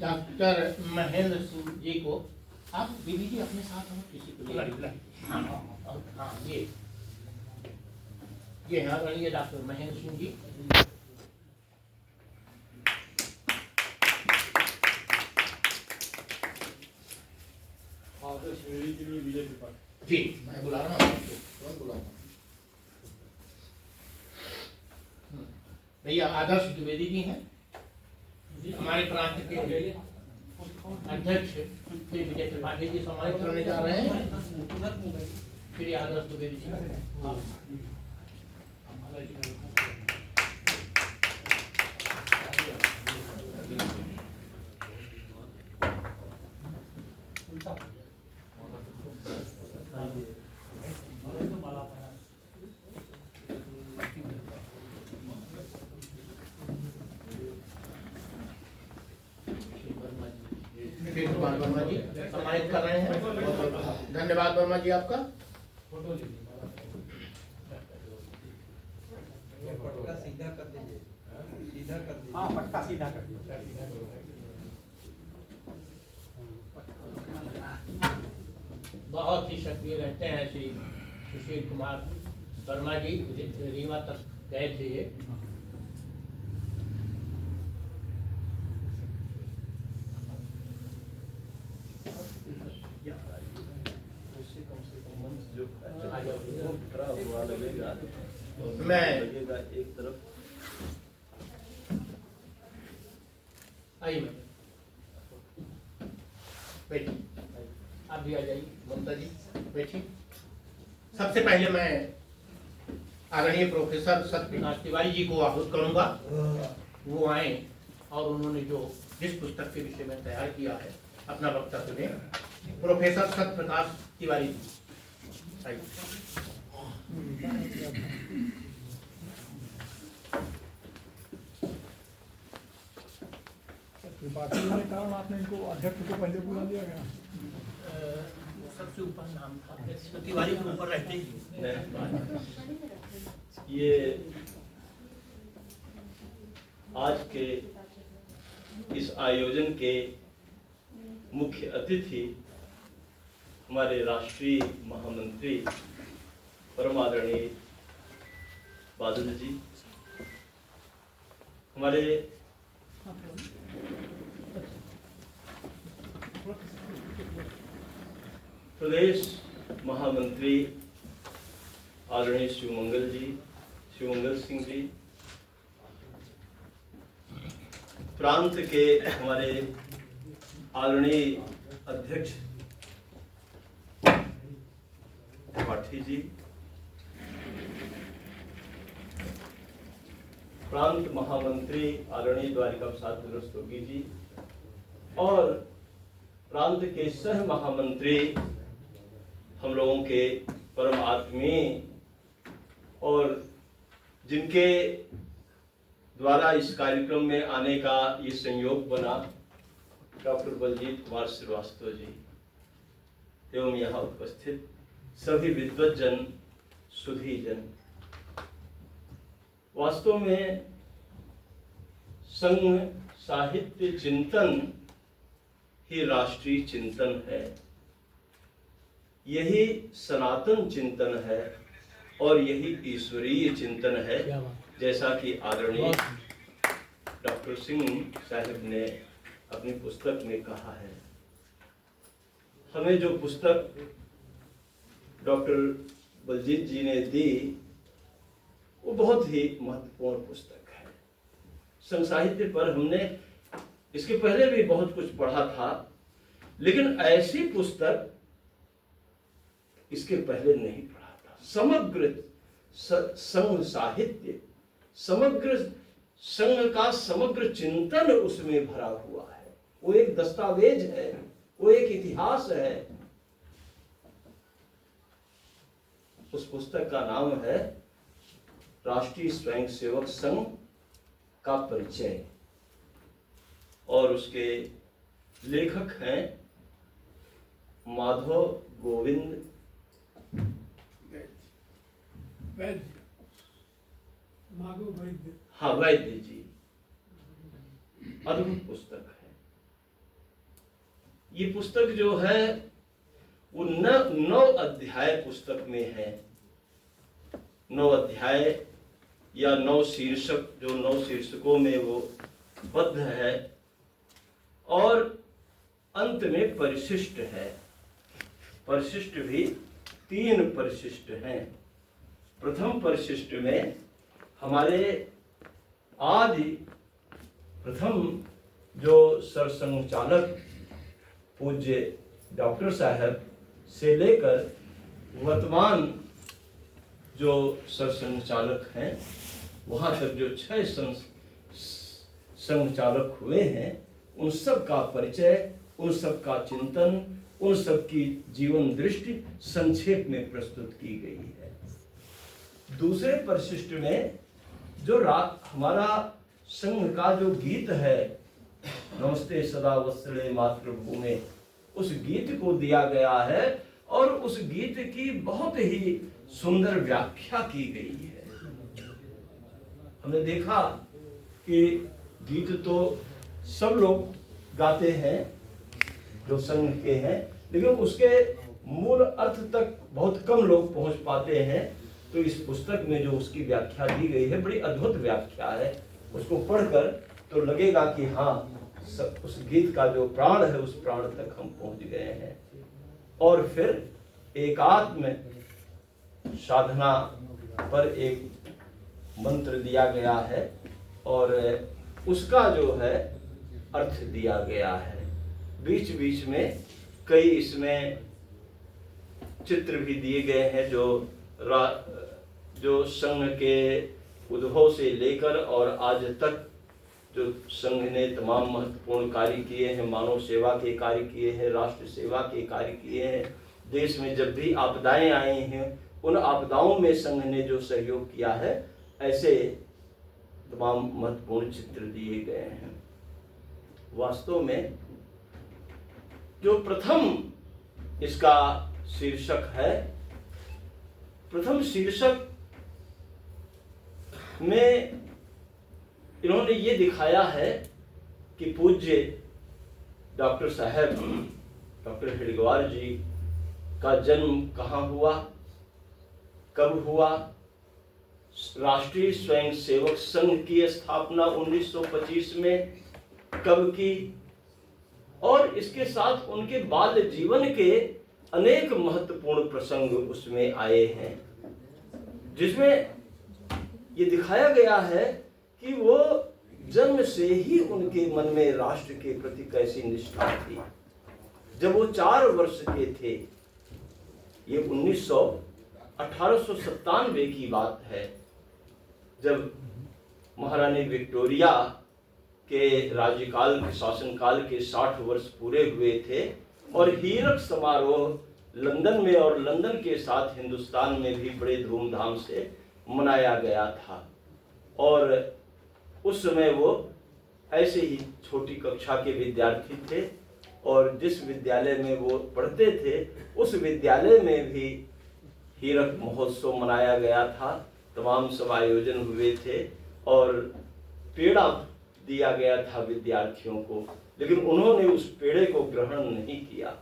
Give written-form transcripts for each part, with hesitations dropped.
Doctor Mahendra Singh ji को आप बीबी जी अपने साथ हो किसी को ले हाँ हाँ ये हाँ रहिए डॉक्टर महेंद्र सिंह जी। जी मैं बुला रहा हूँ तुरंत बुला रहा हूँ। भैया आदर्श द्विवेदी जी हैं हमारे प्रांत के अध्यक्ष श्री विजय त्रिपाठी जी सम्मानित करने जा रहे हैं। श्री आदर्श द्विवेदी जी वर्मा जी सम्मानित कर रहे हैं। धन्यवाद वर्मा जी आपका। पटका सीधा कर दीजिए, सीधा कर दीजिए। हाँ पटका सीधा कर दीजिए। बहुत ही सक्रिय रहते हैं श्री सुशील कुमार वर्मा जी, रीवा तक गए थे ये। मैं एक तरफ आइए बैठिए, आप भी आ जाइए ममता जी बैठिए। सबसे पहले मैं आदरणीय प्रोफेसर सत्यप्रकाश तिवारी जी को आहूत करूंगा, वो आए और उन्होंने जो जिस पुस्तक के विषय में तैयार किया है अपना वक्तव्य दें। प्रोफेसर सत्यप्रकाश तिवारी जी आइए। त्रिपाठी होने के कारण आपने इनको अध्यक्ष को पहले बुला दिया गया। सबसे ऊपर नाम था तिवारी के ऊपर रहते ही। ये आज के इस आयोजन के मुख्य अतिथि हमारे राष्ट्रीय महामंत्री परम आदरणीय बादल जी, हमारे प्रदेश महामंत्री आदरणीय शिवमंगल जी, शिवमंगल सिंह जी, प्रांत के हमारे आदरणीय अध्यक्ष त्रिपाठी जी, प्रांत महामंत्री आदरणीय द्वारिका प्रसाद रस्तोगी जी और प्रांत के सह महामंत्री हम लोगों के परम आत्मीय और जिनके द्वारा इस कार्यक्रम में आने का ये संयोग बना डॉक्टर बलजीत कुमार श्रीवास्तव जी एवं यहाँ उपस्थित सभी विद्वज्जन सुधीजन। वास्तव में संघ साहित्य चिंतन ही राष्ट्रीय चिंतन है, यही सनातन चिंतन है और यही ईश्वरीय चिंतन है, जैसा कि आदरणीय डॉक्टर सिंह साहिब ने अपनी पुस्तक में कहा है। हमें जो पुस्तक डॉक्टर बलजीत जी ने दी वो बहुत ही महत्वपूर्ण पुस्तक है। संघ साहित्य पर हमने इसके पहले भी बहुत कुछ पढ़ा था, लेकिन ऐसी पुस्तक इसके पहले नहीं पढ़ा था। समग्र संघ साहित्य, समग्र संघ का समग्र चिंतन उसमें भरा हुआ है। वो एक दस्तावेज है, वो एक इतिहास है। उस पुस्तक का नाम है राष्ट्रीय स्वयंसेवक संघ का परिचय और उसके लेखक हैं माधव गोविंद हाँ वैद्य जी, अद्भुत पुस्तक है। ये पुस्तक जो है वो 9 अध्याय पुस्तक में है। 9 अध्याय या 9 शीर्षक, जो 9 शीर्षकों में वो बद्ध है, और अंत में परिशिष्ट है। परिशिष्ट भी 3 परिशिष्ट हैं। प्रथम परिशिष्ट में हमारे आदि प्रथम जो सरसंघ चालक पूज्य डॉक्टर साहब से लेकर वर्तमान जो सरसंघ चालक हैं वहाँ तक जो 6 संघ चालक हुए हैं, उन सब का परिचय, उन सब का चिंतन, उन सब की जीवन दृष्टि संक्षेप में प्रस्तुत की गई है। दूसरे परिशिष्ट में जो हमारा संघ का जो गीत है, नमस्ते सदा वत्सले मातृभूमि, उस गीत को दिया गया है और उस गीत की बहुत ही सुंदर व्याख्या की गई है। हमने देखा कि गीत तो सब लोग गाते हैं जो संघ के हैं, लेकिन उसके मूल अर्थ तक बहुत कम लोग पहुंच पाते हैं। तो इस पुस्तक में जो उसकी व्याख्या दी गई है, बड़ी अद्भुत व्याख्या है। उसको पढ़कर तो लगेगा कि हाँ, उस गीत का जो प्राण है उस प्राण तक हम पहुंच गए हैं। और फिर एकात्म साधना पर एक मंत्र दिया गया है और उसका जो है अर्थ दिया गया है। बीच बीच में कई इसमें चित्र भी दिए गए हैं जो संघ के उद्भव से लेकर और आज तक जो संघ ने तमाम महत्वपूर्ण कार्य किए हैं, मानव सेवा के कार्य किए हैं, राष्ट्र सेवा के कार्य किए हैं। देश में जब भी आपदाएं आई हैं, उन आपदाओं में संघ ने जो सहयोग किया है, ऐसे तमाम महत्वपूर्ण चित्र दिए गए हैं। वास्तव में जो प्रथम इसका शीर्षक है, प्रथम शीर्षक में इन्होंने ये दिखाया है कि पूज्य डॉक्टर साहब, डॉक्टर हेडगेवार जी का जन्म कहाँ हुआ, कब हुआ, राष्ट्रीय स्वयंसेवक संघ की स्थापना 1925 में कब की, और इसके साथ उनके बाल्य जीवन के अनेक महत्वपूर्ण प्रसंग उसमें आए हैं, जिसमें ये दिखाया गया है कि वो जन्म से ही उनके मन में राष्ट्र के प्रति कैसी निष्ठा थी। जब वो 4 वर्ष के थे, ये 1897 की बात है, जब महारानी विक्टोरिया के राज्यकाल के शासनकाल के 60 वर्ष पूरे हुए थे और हीरक समारोह लंदन में और लंदन के साथ हिंदुस्तान में भी बड़े धूमधाम से मनाया गया था। और उस समय वो ऐसे ही छोटी कक्षा के विद्यार्थी थे और जिस विद्यालय में वो पढ़ते थे उस विद्यालय में भी हीरक महोत्सव मनाया गया था। तमाम सब आयोजन हुए थे और पेड़ा दिया गया था विद्यार्थियों को, लेकिन उन्होंने उस पेड़े को ग्रहण नहीं किया।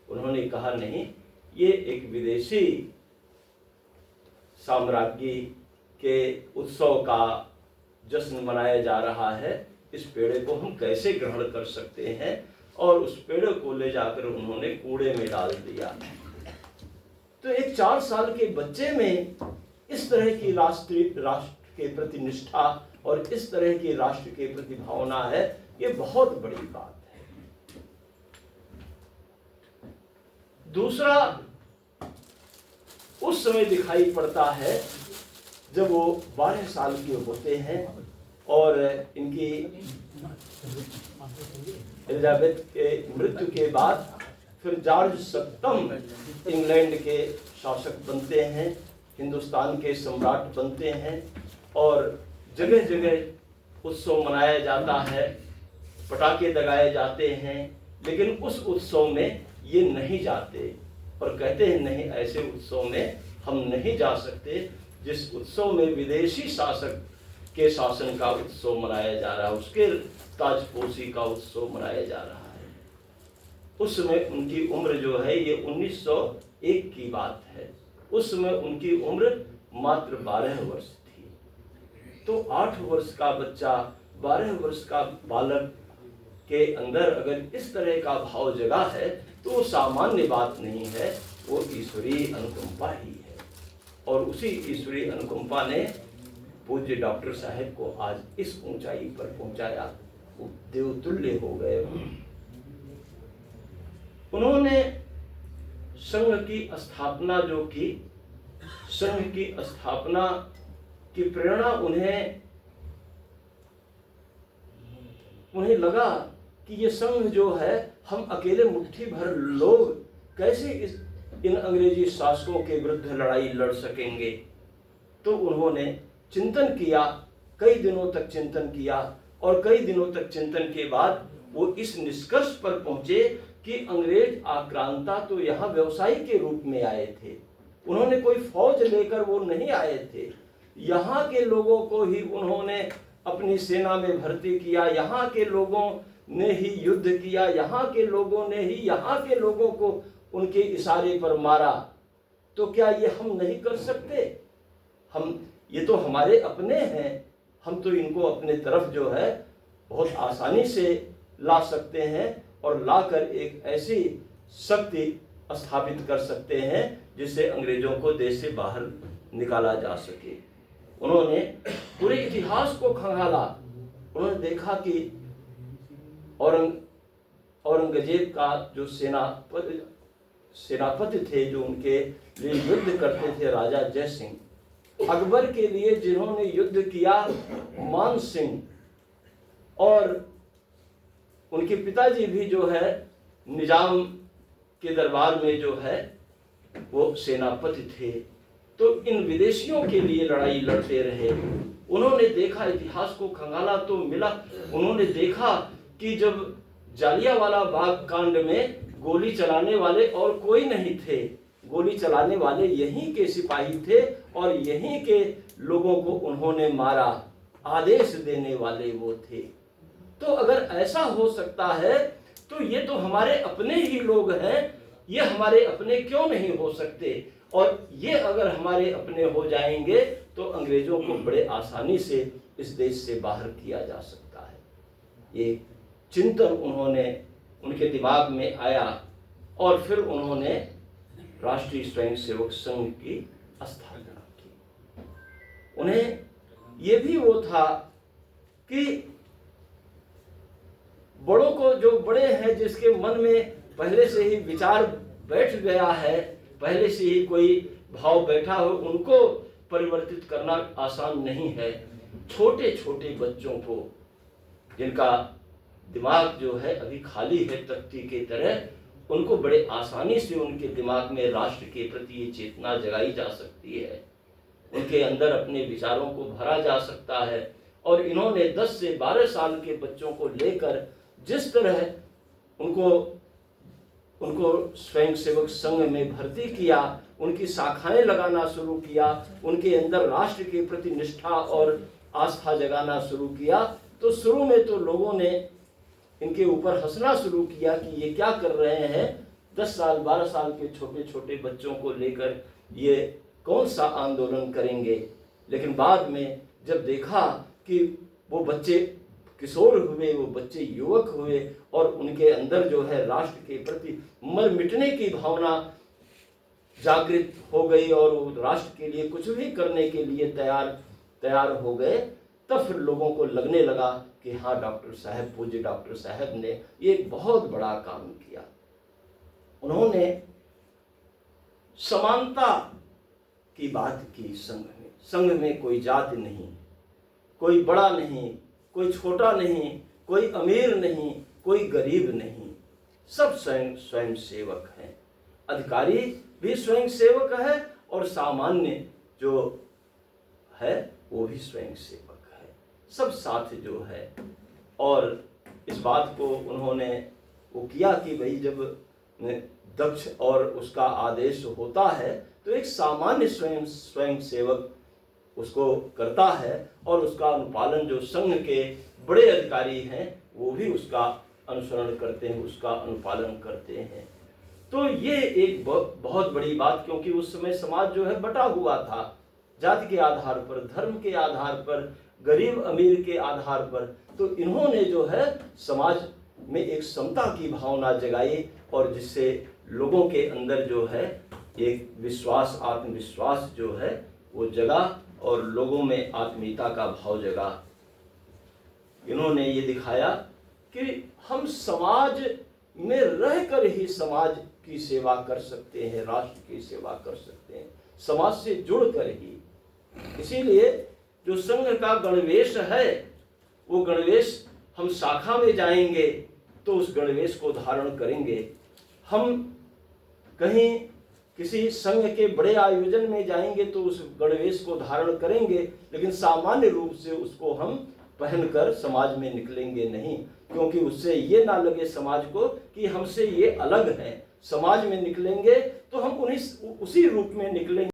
उन्होंने कहा नहीं, ये एक विदेशी साम्राज्ञी के उत्सव का जश्न मनाया जा रहा है, इस पेड़े को हम कैसे ग्रहण कर सकते हैं, और उस पेड़े को ले जाकर उन्होंने कूड़े में डाल दिया। तो एक 4 साल के बच्चे में इस तरह की राष्ट्र के प्रति निष्ठा और इस तरह की राष्ट्र के प्रति भावना है, ये बहुत बड़ी बात है। दूसरा उस समय दिखाई पड़ता है जब वो 12 साल के होते हैं और इनकी एलिजाबेथ के मृत्यु के बाद फिर जॉर्ज 7 इंग्लैंड के शासक बनते हैं, हिंदुस्तान के सम्राट बनते हैं और जगह जगह उत्सव मनाया जाता है, पटाखे दगाए जाते हैं, लेकिन उस उत्सव में ये नहीं जाते और कहते हैं नहीं, ऐसे उत्सव में हम नहीं जा सकते जिस उत्सव में विदेशी शासक के शासन का उत्सव मनाया जा रहा है, उसके ताजपोशी का उत्सव मनाया जा रहा है। उस समय उनकी उम्र जो है ये 1901 की बात है। उस समय उनकी उम्र मात्र 12 वर्ष थी। तो 8 वर्ष का बच्चा, 12 वर्ष का बालक के अंदर अगर इस तरह का भाव जगा है तो वो सामान्य बात नहीं है, वो ईश्वरीय अनुकंपा ही है। और उसी ईश्वरीय अनुकंपा ने पूज्य डॉक्टर साहब को आज इस ऊंचाई पर पहुंचाया। वो देवतुल्य हो गए। उन्होंने संघ की स्थापना जो की, संघ की स्थापना की प्रेरणा उन्हें लगा कि ये संघ जो है, हम अकेले मुट्ठी भर लोग कैसे इन अंग्रेजी शासकों के विरुद्ध लड़ाई लड़ सकेंगे। तो उन्होंने चिंतन किया, कई दिनों तक चिंतन किया और कई दिनों तक चिंतन के बाद वो इस निष्कर्ष पर पहुंचे कि अंग्रेज आक्रांता तो यहाँ व्यवसायी के रूप में आए थे। उन्होंने कोई फौज लेकर वो नहीं आए थे। यहाँ के लोगों को ही उन्होंने अपनी सेना में भर्ती किया, यहाँ के लोगों ने ही युद्ध किया, यहाँ के लोगों ने ही यहाँ के लोगों को उनके इशारे पर मारा। तो क्या ये हम नहीं कर सकते? ये तो हमारे अपने हैं, हम तो इनको अपने तरफ जो है बहुत आसानी से ला सकते हैं और लाकर एक ऐसी शक्ति स्थापित कर सकते हैं जिससे अंग्रेजों को देश से बाहर निकाला जा सके। उन्होंने पूरे इतिहास को खंगाला। उन्होंने देखा कि औरंगजेब का जो सेनापति थे, जो उनके लिए युद्ध करते थे, राजा जय सिंह, अकबर के लिए जिन्होंने युद्ध किया, मान सिंह, और उनके पिताजी भी जो है निजाम के दरबार में जो है वो सेनापति थे। तो इन विदेशियों के लिए लड़ाई लड़ते रहे। उन्होंने देखा, इतिहास को खंगाला तो मिला, उन्होंने देखा कि जब जालियांवाला बाग कांड में गोली चलाने वाले और कोई नहीं थे, गोली चलाने वाले यहीं के सिपाही थे और यहीं के लोगों को उन्होंने मारा, आदेश देने वाले वो थे। तो अगर ऐसा हो सकता है तो ये तो हमारे अपने ही लोग हैं, ये हमारे अपने क्यों नहीं हो सकते? और ये अगर हमारे अपने हो जाएंगे तो अंग्रेजों को बड़े आसानी से इस देश से बाहर किया जा सकता है। ये चिंतन उनके दिमाग में आया और फिर उन्होंने राष्ट्रीय स्वयंसेवक संघ की स्थापना की। उन्हें ये भी वो था कि बड़ों को, जो बड़े हैं, जिसके मन में पहले से ही विचार बैठ गया है, पहले से ही कोई भाव बैठा हो, उनको परिवर्तित करना आसान नहीं है। छोटे छोटे बच्चों को, जिनका दिमाग जो है अभी खाली है तख्ती के तरह, उनको बड़े आसानी से उनके दिमाग में राष्ट्र के प्रति ये चेतना जगाई जा सकती है, उनके अंदर अपने विचारों को भरा जा सकता है। और इन्होंने 10 से 12 साल के बच्चों को लेकर जिस तरह उनको स्वयंसेवक संघ में भर्ती किया, उनकी शाखाएं लगाना शुरू किया, उनके अंदर राष्ट्र के प्रति निष्ठा और आस्था जगाना शुरू किया, तो शुरू में तो लोगों ने इनके ऊपर हंसना शुरू किया कि ये क्या कर रहे हैं, 10 साल 12 साल के छोटे छोटे बच्चों को लेकर ये कौन सा आंदोलन करेंगे। लेकिन बाद में जब देखा कि वो बच्चे किशोर हुए, वो बच्चे युवक हुए और उनके अंदर जो है राष्ट्र के प्रति मर मिटने की भावना जागृत हो गई और वो राष्ट्र के लिए कुछ भी करने के लिए तैयार हो गए, तब फिर लोगों को लगने लगा कि हाँ, डॉक्टर साहब, पूज्य डॉक्टर साहब ने ये एक बहुत बड़ा काम किया। उन्होंने समानता की बात की। संघ में कोई जाति नहीं, कोई बड़ा नहीं, कोई छोटा नहीं, कोई अमीर नहीं, कोई गरीब नहीं, सब स्वयं सेवक हैं। अधिकारी भी स्वयं सेवक है और सामान्य जो है वो भी स्वयं सेवक है, सब साथ जो है। और इस बात को उन्होंने वो किया कि भाई जब दक्ष और उसका आदेश होता है तो एक सामान्य स्वयं सेवक उसको करता है, और उसका अनुपालन जो संघ के बड़े अधिकारी हैं वो भी उसका अनुसरण करते हैं, उसका अनुपालन करते हैं। तो ये एक बहुत बड़ी बात, क्योंकि उस समय समाज जो है बटा हुआ था, जाति के आधार पर, धर्म के आधार पर, गरीब अमीर के आधार पर। तो इन्होंने जो है समाज में एक समता की भावना जगाई, और जिससे लोगों के अंदर जो है एक विश्वास, आत्मविश्वास जो है वो जगा, और लोगों में आत्मीयता का भाव जगा। इन्होंने ये दिखाया कि हम समाज में रहकर ही समाज की सेवा कर सकते हैं, राष्ट्र की सेवा कर सकते हैं, समाज से जुड़कर ही। इसीलिए जो संघ का गणवेश है वो गणवेश, हम शाखा में जाएंगे तो उस गणवेश को धारण करेंगे, हम कहीं किसी संघ के बड़े आयोजन में जाएंगे तो उस गणवेश को धारण करेंगे, लेकिन सामान्य रूप से उसको हम पहनकर समाज में निकलेंगे नहीं, क्योंकि उससे ये ना लगे समाज को कि हमसे ये अलग है। समाज में निकलेंगे तो हम उसी रूप में निकलेंगे।